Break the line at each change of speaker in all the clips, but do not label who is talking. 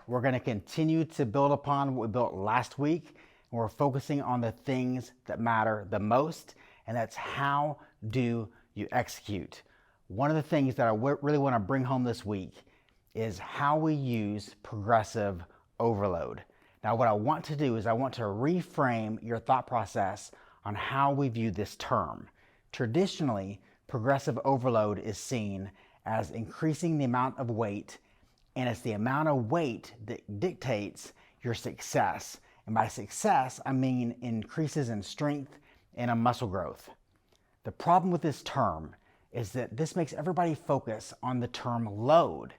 We're going to continue to build upon what we built last week, and we're focusing on the things that matter the most, and that's how do you execute. One of the things that I really want to bring home this week is how we use progressive overload. Now, what I want to do is I want to reframe your thought process on how we view this term. Traditionally, progressive overload is seen as increasing the amount of weight, and it's the amount of weight that dictates your success. And by success, I mean increases in strength and in muscle growth. The problem with this term is that this makes everybody focus on the term load.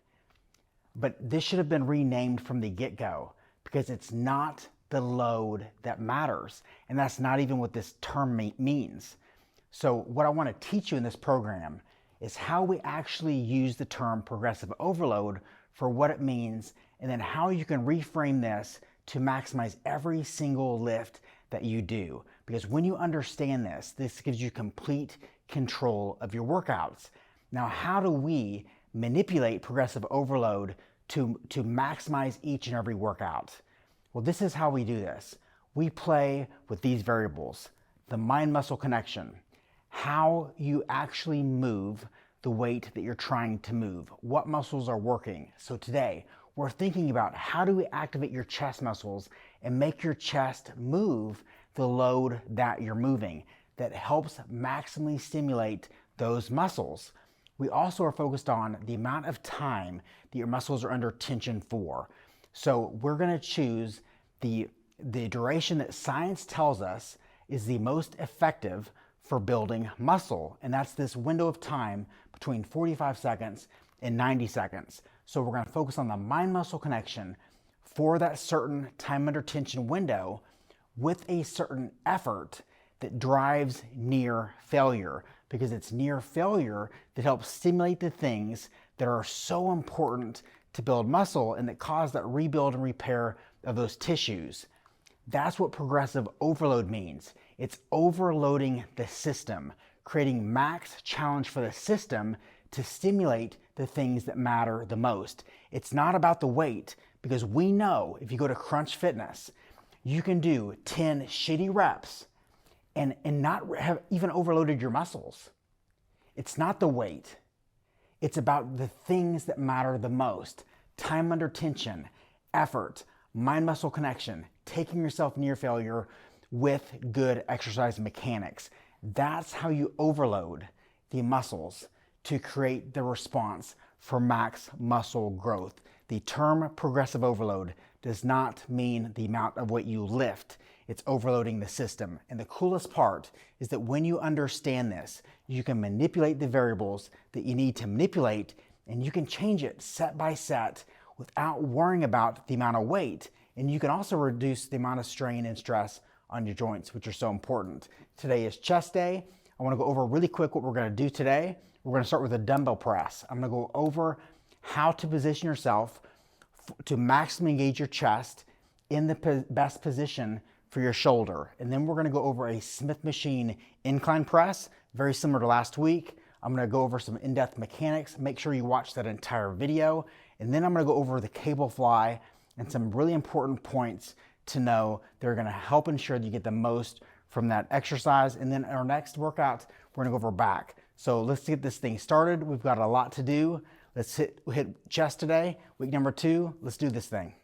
But this should have been renamed from the get-go, because it's not the load that matters. And that's not even what this term means. So what I want to teach you in this program is how we actually use the term progressive overload for what it means, and then how you can reframe this to maximize every single lift that you do. Because when you understand this, this gives you complete control of your workouts. Now, how do we manipulate progressive overload to maximize each and every workout? Well, this is how we do this. We play with these variables: the mind-muscle connection, how you actually move the weight that you're trying to move, what muscles are working. So today, we're thinking about how do we activate your chest muscles and make your chest move the load that you're moving that helps maximally stimulate those muscles. We also are focused on the amount of time that your muscles are under tension for. So we're going to choose the duration that science tells us is the most effective for building muscle, and that's this window of time between 45 seconds and 90 seconds. So we're going to focus on the mind-muscle connection for that certain time under tension window with a certain effort that drives near failure, because it's near failure that helps stimulate the things that are so important to build muscle and that cause that rebuild and repair of those tissues. That's what progressive overload means. It's overloading the system, creating max challenge for the system to stimulate the things that matter the most. It's not about the weight, because we know if you go to Crunch Fitness, you can do 10 shitty reps and not have even overloaded your muscles. It's not the weight. It's about the things that matter the most: time under tension, effort, mind-muscle connection, taking yourself near failure with good exercise mechanics. That's how you overload the muscles to create the response for max muscle growth. The term progressive overload does not mean the amount of weight you lift. It's overloading the system. And the coolest part is that when you understand this, you can manipulate the variables that you need to manipulate, and you can change it set by set without worrying about the amount of weight. And you can also reduce the amount of strain and stress on your joints, which are so important. Today is chest day. I want to go over really quick what we're going to do today. We're going to start with a dumbbell press. I'm going to go over how to position yourself to maximally engage your chest in the best position for your shoulder. And then we're going to go over a Smith machine incline press, very similar to last week. I'm going to go over some in-depth mechanics. Make sure you watch that entire video. And then I'm going to go over the cable fly and some really important points to know that are going to help ensure that you get the most from that exercise. And then our next workout, we're going to go over back. So let's get this thing started. We've got a lot to do. Let's hit chest today, week number 2. Let's do this thing.